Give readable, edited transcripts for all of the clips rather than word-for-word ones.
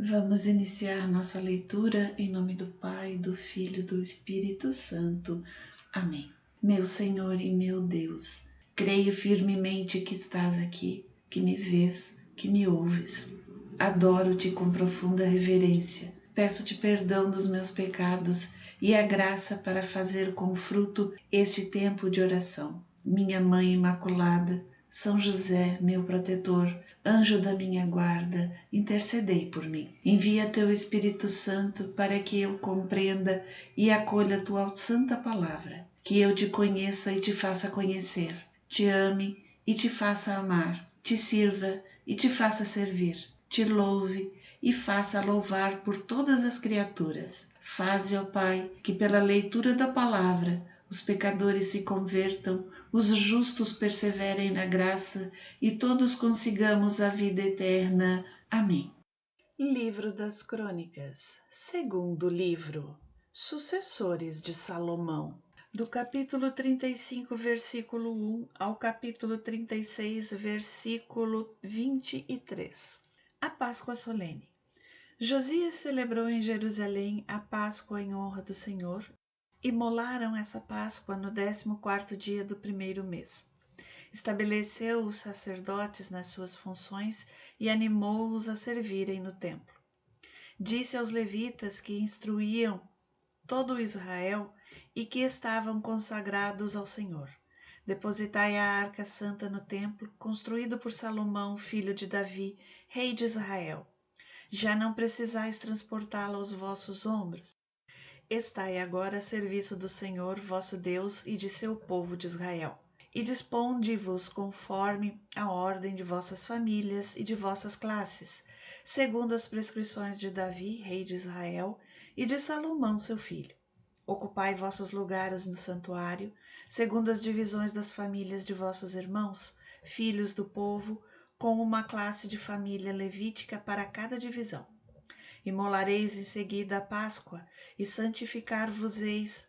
Vamos iniciar nossa leitura em nome do Pai, do Filho e do Espírito Santo. Amém. Meu Senhor e meu Deus, creio firmemente que estás aqui, que me vês, que me ouves. Adoro-te com profunda reverência. Peço-te perdão dos meus pecados e a graça para fazer com fruto este tempo de oração. Minha Mãe Imaculada, São José, meu protetor, anjo da minha guarda, intercedei por mim. Envia teu Espírito Santo para que eu compreenda e acolha tua santa palavra, que eu te conheça e te faça conhecer, te ame e te faça amar, te sirva e te faça servir, te louve e faça louvar por todas as criaturas. Faze, ó Pai, que pela leitura da palavra os pecadores se convertam, os justos perseverem na graça e todos consigamos a vida eterna. Amém. Livro das Crônicas, segundo livro, Sucessores de Salomão, do capítulo 35, versículo 1 ao capítulo 36, versículo 23. A Páscoa Solene. Josias celebrou em Jerusalém a Páscoa em honra do Senhor. Imolaram essa Páscoa no 14º dia do primeiro mês. Estabeleceu os sacerdotes nas suas funções e animou-os a servirem no templo. Disse aos levitas que instruíam todo o Israel e que estavam consagrados ao Senhor: depositai a arca santa no templo, construído por Salomão, filho de Davi, rei de Israel. Já não precisais transportá-la aos vossos ombros. Estai agora a serviço do Senhor vosso Deus e de seu povo de Israel. E disponde-vos conforme a ordem de vossas famílias e de vossas classes, segundo as prescrições de Davi, rei de Israel, e de Salomão, seu filho. Ocupai vossos lugares no santuário, segundo as divisões das famílias de vossos irmãos, filhos do povo, com uma classe de família levítica para cada divisão. Imolareis em seguida a Páscoa e santificar-vos-eis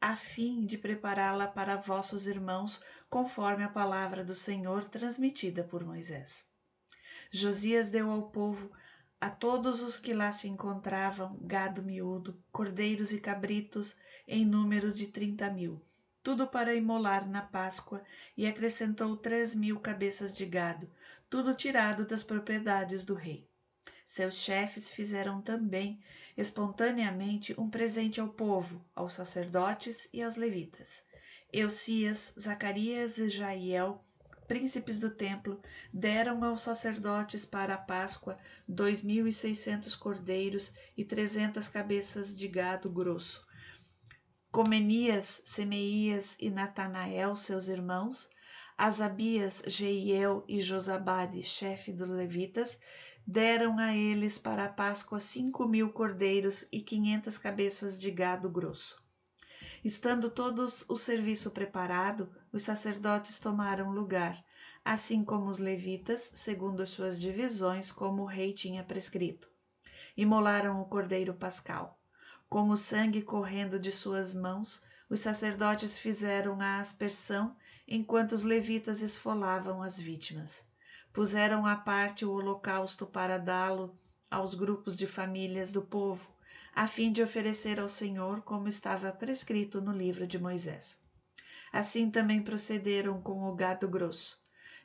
a fim de prepará-la para vossos irmãos, conforme a palavra do Senhor transmitida por Moisés. Josias deu ao povo, a todos os que lá se encontravam, gado miúdo, cordeiros e cabritos, em números de 30.000, tudo para imolar na Páscoa, e acrescentou 3.000 cabeças de gado, tudo tirado das propriedades do rei. Seus chefes fizeram também, espontaneamente, um presente ao povo, aos sacerdotes e aos levitas. Eucias, Zacarias e Jaiel, príncipes do templo, deram aos sacerdotes para a Páscoa 2.600 cordeiros e 300 cabeças de gado grosso. Comenias, Semeías e Natanael, seus irmãos, Asabias, Jeiel e Josabade, chefe dos levitas, deram a eles para a Páscoa 5.000 cordeiros e 500 cabeças de gado grosso. Estando todo o serviço preparado, os sacerdotes tomaram lugar, assim como os levitas, segundo suas divisões, como o rei tinha prescrito. Imolaram o cordeiro pascal. Com o sangue correndo de suas mãos, os sacerdotes fizeram a aspersão, enquanto os levitas esfolavam as vítimas. Puseram à parte o holocausto para dá-lo aos grupos de famílias do povo, a fim de oferecer ao Senhor como estava prescrito no livro de Moisés. Assim também procederam com o gado grosso.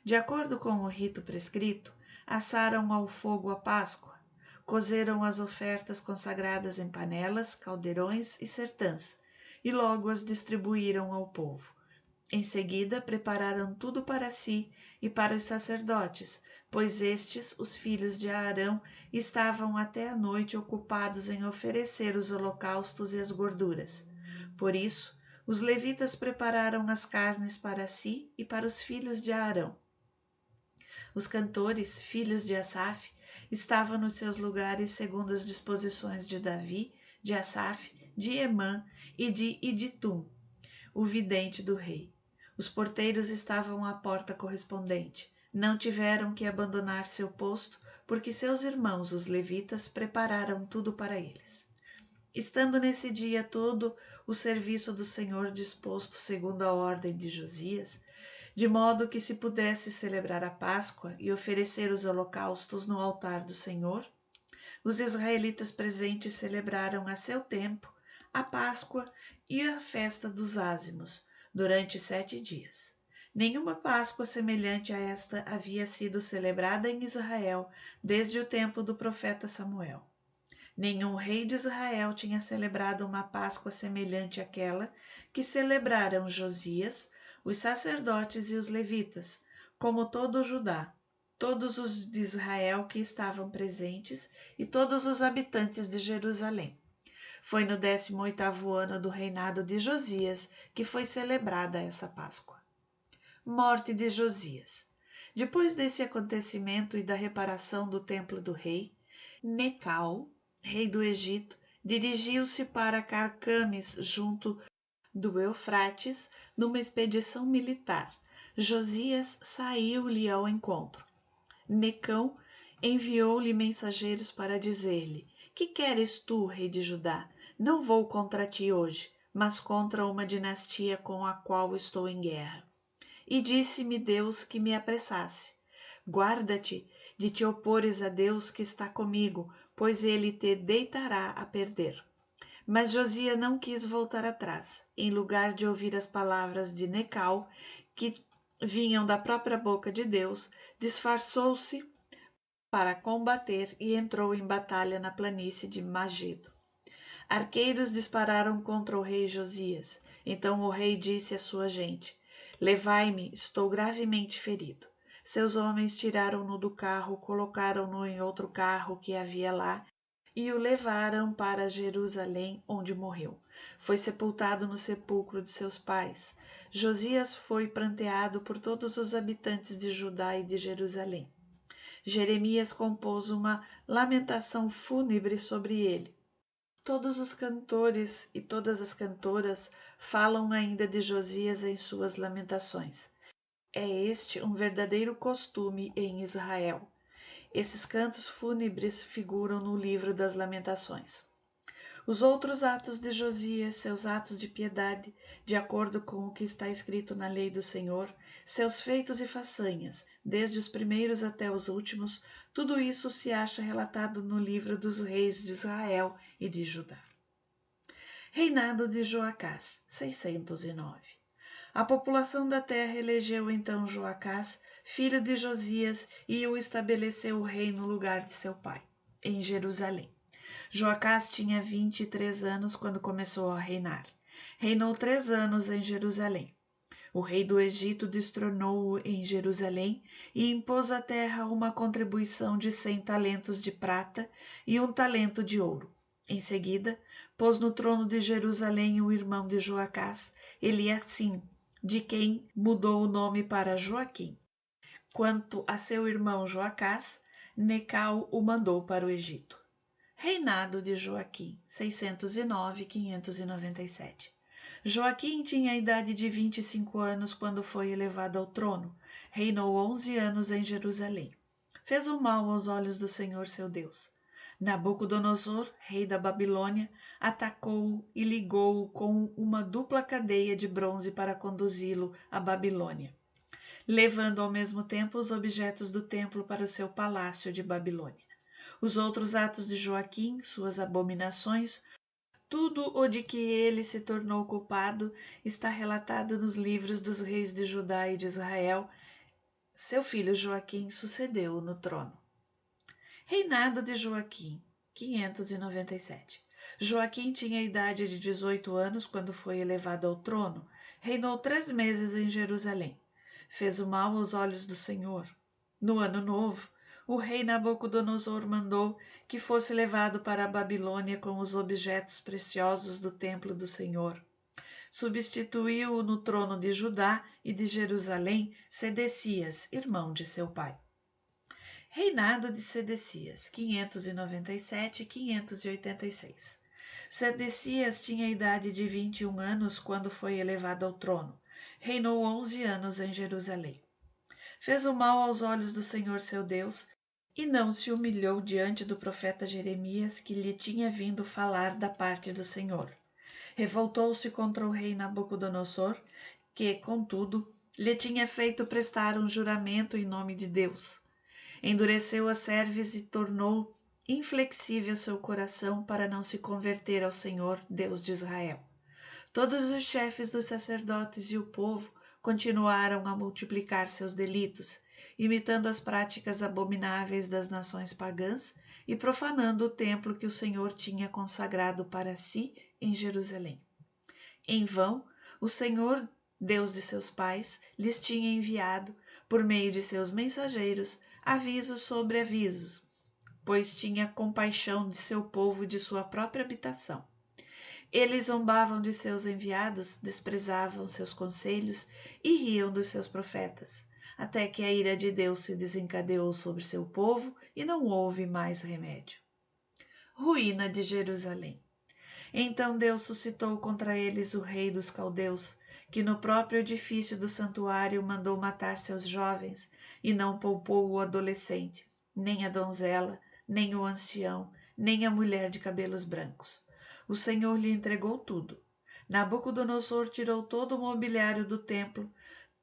De acordo com o rito prescrito, assaram ao fogo a Páscoa, cozeram as ofertas consagradas em panelas, caldeirões e sertãs, e logo as distribuíram ao povo. Em seguida, prepararam tudo para si e para os sacerdotes, pois estes, os filhos de Arão, estavam até a noite ocupados em oferecer os holocaustos e as gorduras. Por isso, os levitas prepararam as carnes para si e para os filhos de Arão. Os cantores, filhos de Asaf, estavam nos seus lugares segundo as disposições de Davi, de Asaf, de Emã e de Iditum, o vidente do rei. Os porteiros estavam à porta correspondente. Não tiveram que abandonar seu posto, porque seus irmãos, os levitas, prepararam tudo para eles. Estando nesse dia todo o serviço do Senhor disposto segundo a ordem de Josias, de modo que se pudesse celebrar a Páscoa e oferecer os holocaustos no altar do Senhor, Os israelitas presentes celebraram a seu tempo a Páscoa e a festa dos ázimos durante 7 dias. Nenhuma Páscoa semelhante a esta havia sido celebrada em Israel desde o tempo do profeta Samuel. Nenhum rei de Israel tinha celebrado uma Páscoa semelhante àquela que celebraram Josias, os sacerdotes e os levitas, como todo o Judá, todos os de Israel que estavam presentes e todos os habitantes de Jerusalém. Foi no 18º ano do reinado de Josias que foi celebrada essa Páscoa. Morte de Josias. Depois desse acontecimento e da reparação do templo do rei, Necau, rei do Egito, dirigiu-se para Carcames, junto do Eufrates, numa expedição militar. Josias saiu-lhe ao encontro. Necau enviou-lhe mensageiros para dizer-lhe: Que queres tu, rei de Judá? Não vou contra ti hoje, mas contra uma dinastia com a qual estou em guerra. E disse-me Deus que me apressasse. Guarda-te de te opores a Deus que está comigo, pois ele te deitará a perder. Mas Josias não quis voltar atrás. Em lugar de ouvir as palavras de Necau, que vinham da própria boca de Deus, disfarçou-se para combater e entrou em batalha na planície de Magido. Arqueiros dispararam contra o rei Josias. Então o rei disse à sua gente: Levai-me, estou gravemente ferido. Seus homens tiraram-no do carro, colocaram-no em outro carro que havia lá e o levaram para Jerusalém, onde morreu. Foi sepultado no sepulcro de seus pais. Josias foi pranteado por todos os habitantes de Judá e de Jerusalém. Jeremias compôs uma lamentação fúnebre sobre ele. Todos os cantores e todas as cantoras falam ainda de Josias em suas lamentações. É este um verdadeiro costume em Israel. Esses cantos fúnebres figuram no livro das Lamentações. Os outros atos de Josias, seus atos de piedade, de acordo com o que está escrito na lei do Senhor, seus feitos e façanhas, desde os primeiros até os últimos, tudo isso se acha relatado no livro dos reis de Israel e de Judá. Reinado de Joacás, 609. A população da terra elegeu então Joacás, filho de Josias, e o estabeleceu rei no lugar de seu pai, em Jerusalém. Joacás tinha 23 anos quando começou a reinar. Reinou 3 anos em Jerusalém. O rei do Egito destronou-o em Jerusalém e impôs à terra uma contribuição de 100 talentos de prata e 1 talento de ouro. Em seguida, pôs no trono de Jerusalém o irmão de Joacás, Eliacim, de quem mudou o nome para Joaquim. Quanto a seu irmão Joacás, Necau o mandou para o Egito. Reinado de Joaquim, 609-597. Joaquim tinha a idade de 25 anos quando foi elevado ao trono. Reinou 11 anos em Jerusalém. Fez o mal aos olhos do Senhor seu Deus. Nabucodonosor, rei da Babilônia, atacou-o e ligou-o com uma dupla cadeia de bronze para conduzi-lo à Babilônia, levando ao mesmo tempo os objetos do templo para o seu palácio de Babilônia. Os outros atos de Joaquim, suas abominações, tudo o de que ele se tornou culpado, está relatado nos livros dos reis de Judá e de Israel. Seu filho Joaquim sucedeu-o no trono. Reinado de Joaquim, 597. Joaquim tinha a idade de 18 anos quando foi elevado ao trono. Reinou 3 meses em Jerusalém. Fez o mal aos olhos do Senhor. No ano novo, o rei Nabucodonosor mandou que fosse levado para a Babilônia com os objetos preciosos do templo do Senhor. Substituiu-o no trono de Judá e de Jerusalém Sedecias, irmão de seu pai. Reinado de Sedecias, 597-586. Sedecias tinha a idade de 21 anos quando foi elevado ao trono. Reinou 11 anos em Jerusalém. Fez o mal aos olhos do Senhor seu Deus e não se humilhou diante do profeta Jeremias, que lhe tinha vindo falar da parte do Senhor. Revoltou-se contra o rei Nabucodonosor, que, contudo, lhe tinha feito prestar um juramento em nome de Deus. Endureceu a cerviz e tornou inflexível seu coração para não se converter ao Senhor, Deus de Israel. Todos os chefes dos sacerdotes e o povo continuaram a multiplicar seus delitos, imitando as práticas abomináveis das nações pagãs e profanando o templo que o Senhor tinha consagrado para si em Jerusalém. Em vão, o Senhor, Deus de seus pais, lhes tinha enviado, por meio de seus mensageiros, avisos sobre avisos, pois tinha compaixão de seu povo e de sua própria habitação. Eles zombavam de seus enviados, desprezavam seus conselhos e riam dos seus profetas, até que a ira de Deus se desencadeou sobre seu povo e não houve mais remédio. Ruína de Jerusalém. Então Deus suscitou contra eles o rei dos caldeus, que no próprio edifício do santuário mandou matar seus jovens, e não poupou o adolescente, nem a donzela, nem o ancião, nem a mulher de cabelos brancos. O Senhor lhe entregou tudo. Nabucodonosor tirou todo o mobiliário do templo,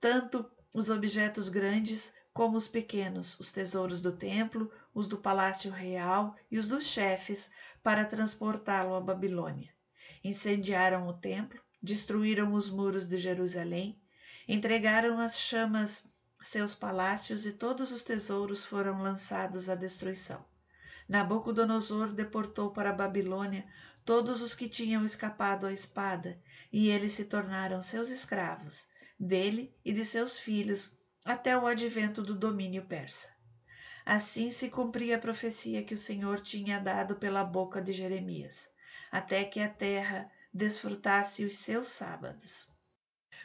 tanto os objetos grandes como os pequenos, os tesouros do templo, os do palácio real e os dos chefes, para transportá-lo à Babilônia. Incendiaram o templo, destruíram os muros de Jerusalém, entregaram às chamas seus palácios e todos os tesouros foram lançados à destruição. Nabucodonosor deportou para a Babilônia todos os que tinham escapado à espada, e eles se tornaram seus escravos, dele e de seus filhos, até o advento do domínio persa. Assim se cumpria a profecia que o Senhor tinha dado pela boca de Jeremias, até que a terra desfrutasse os seus sábados.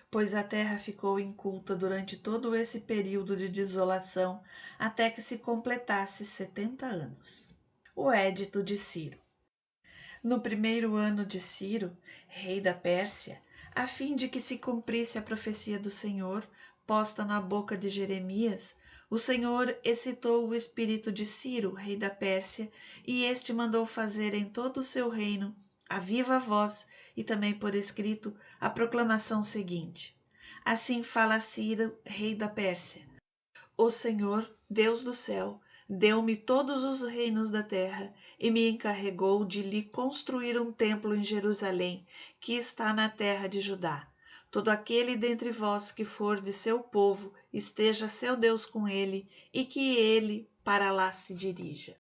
Pois a terra ficou inculta durante todo esse período de desolação, até que se completasse 70 anos. O Édito de Ciro. No primeiro ano de Ciro, rei da Pérsia, a fim de que se cumprisse a profecia do Senhor, posta na boca de Jeremias, o Senhor excitou o espírito de Ciro, rei da Pérsia, e este mandou fazer em todo o seu reino, a viva voz e também por escrito, a proclamação seguinte: Assim fala Ciro, rei da Pérsia: O Senhor, Deus do céu, deu-me todos os reinos da terra e me encarregou de lhe construir um templo em Jerusalém, que está na terra de Judá. Todo aquele dentre vós que for de seu povo, esteja seu Deus com ele, e que ele para lá se dirija.